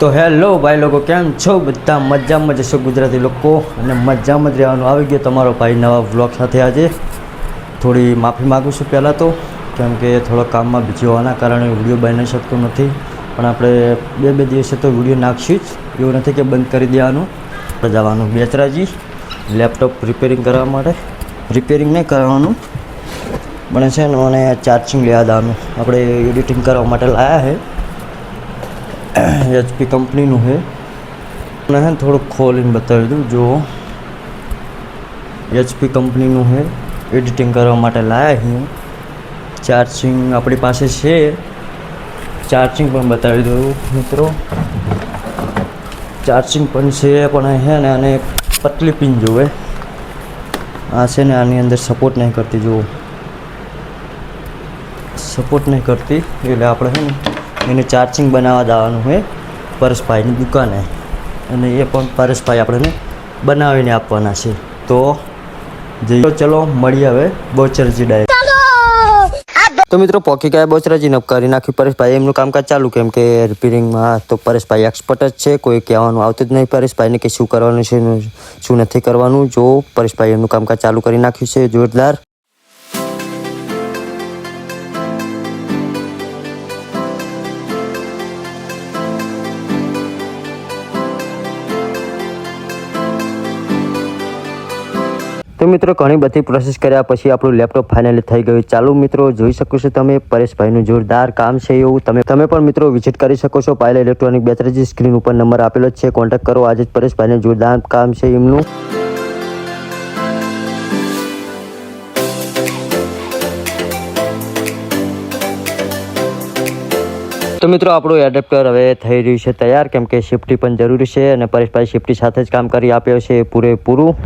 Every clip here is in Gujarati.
તો હેલો ભાઈ લોકો, કેમ છો બધા? મજામાં જશો ગુજરાતી લોકો, અને મજામાં જ રહેવાનું. આવી ગયો તમારો ભાઈ નવા વ્લોગ સાથે. આજે થોડી માફી માગું છું પહેલાં તો, કેમ કે થોડો કામમાં બીજી હોવાના કારણે વિડીયો બનાવી શકતો નથી. પણ આપણે બે દિવસે તો વિડીયો નાખશું જ, એવું નથી કે બંધ કરી દેવાનું. આપણે જવાનું બેચરાજી લેપટોપ રિપેરિંગ કરવા માટે. રિપેરિંગ નહીં કરવાનું પણ છે ને, મને ચાર્જિંગ લેવા જવાનું. આપણે એડિટિંગ કરવા માટે લાવ્યા છે. HP કંપનીનું છે. મને છે ને થોડુંક ખોલીને બતાવી દઉં. જો HP કંપનીનું છે, એડિટિંગ કરવા માટે લાવ્યા છીએ. ચાર્જિંગ આપણી પાસે છે, ચાર્જિંગ પણ બતાવી દઉં મિત્રો. ચાર્જિંગ પણ છે, પણ છે ને અને પતલી પિન જોવે. આ છે ને આની અંદર સપોર્ટ નહીં કરતી. જુઓ, સપોર્ટ નહીં કરતી, એટલે આપણે છે ને એને ચાર્જિંગ બનાવવા જવાનું છે પરેશભાઈની દુકાને, અને એ પણ પરેશભાઈ આપણને બનાવીને આપવાના છે. તો જઈએ, ચલો મળીએ હવે બોચરાજી ડાયરેક્ટ. તો મિત્રો પોકી ગયા બોચરાજી કરી નાખ્યું પરેશભાઈ એમનું કામકાજ ચાલુ, કેમ કે રિપેરિંગમાં તો પરેશભાઈ એક્સપર્ટ જ છે. કોઈ કહેવાનું આવતું જ નહીં પરેશભાઈને કે શું કરવાનું છે શું નથી કરવાનું. જો પરેશભાઈ એમનું કામકાજ ચાલુ કરી નાખ્યું છે જોરદાર. તો મિત્રો ઘણી બધી પ્રોસેસ કર્યા પછી આપણું લેપટોપ ફાઇનલી થઈ ગયું ચાલુ. મિત્રો જોઈ શકો છો તમે, પરેશભાઈનું જોરદાર કામ છે એવું. તમે પણ મિત્રો વિઝિટ કરી શકો છો. પાયલ ઇલેક્ટ્રોનિક બેચરાજી, સ્ક્રીન ઉપર નંબર આપેલો જ છે, કોન્ટેક્ટ કરો. આજે જ પરેશભાઈને જોરદાર કામ છે એમનું. તો મિત્રો આપણું એડેપ્ટર હવે થઈ રહ્યું છે તૈયાર, કેમ કે સેફટી પણ જરૂરી છે, અને પરેશભાઈ સેફટી સાથે જ કામ કરી આપ્યો છે પૂરેપૂરું.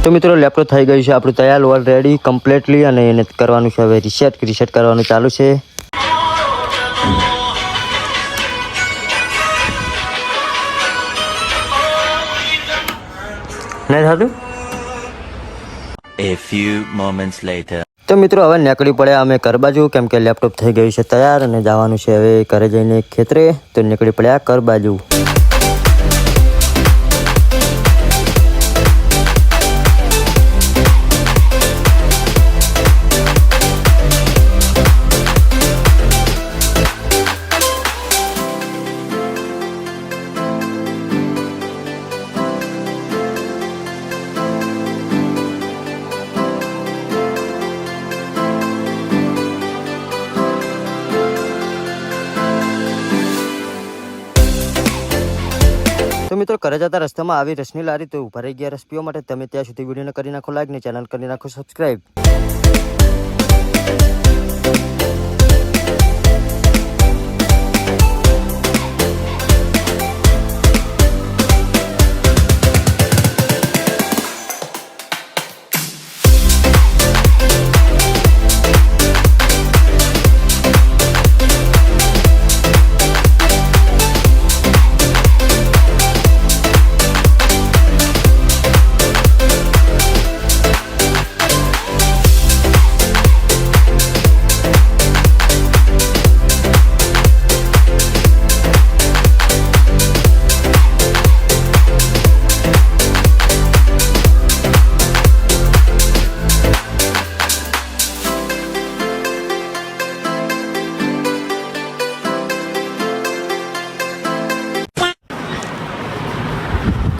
તો મિત્રો લેપટોપ થઈ ગયું છે આપણું તૈયાર ઓલરેડી કમ્પ્લીટલી, અને એને કરવાનું છે હવે રીસેટ કરવાનું ચાલુ છે. નહીં થતું. A few moments later. તો મિત્રો હવે નીકળી પડ્યા અમે ઘર બાજુ, કેમ કે લેપટોપ થઈ ગયું છે તૈયાર, અને જવાનું છે હવે ઘરે જઈને ખેતરે. તો નીકળી પડ્યા ઘર બાજુ. તો મિત્રો ઘરે જતા રસ્તામાં આવી રસની લારી, તો ઉભા રહી ગયા રસ પીવા માટે. તમે ત્યાં સુધી વિડીયોને કરી નાખો લાઈક, ને ચેનલ કરી નાખો સબસ્ક્રાઈબ.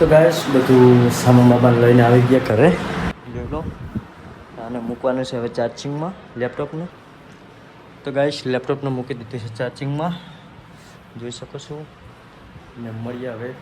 તો ગાઈસ બધું સામાન બામાન લઈને આવી ગયા ઘરે. જોઈ લો, આને મૂકવાનું છે હવે ચાર્જિંગમાં લેપટોપને. તો ગાઈસ લેપટોપને મૂકી દીધું છે ચાર્જિંગમાં, જોઈ શકો છો. ને મળીએ હવે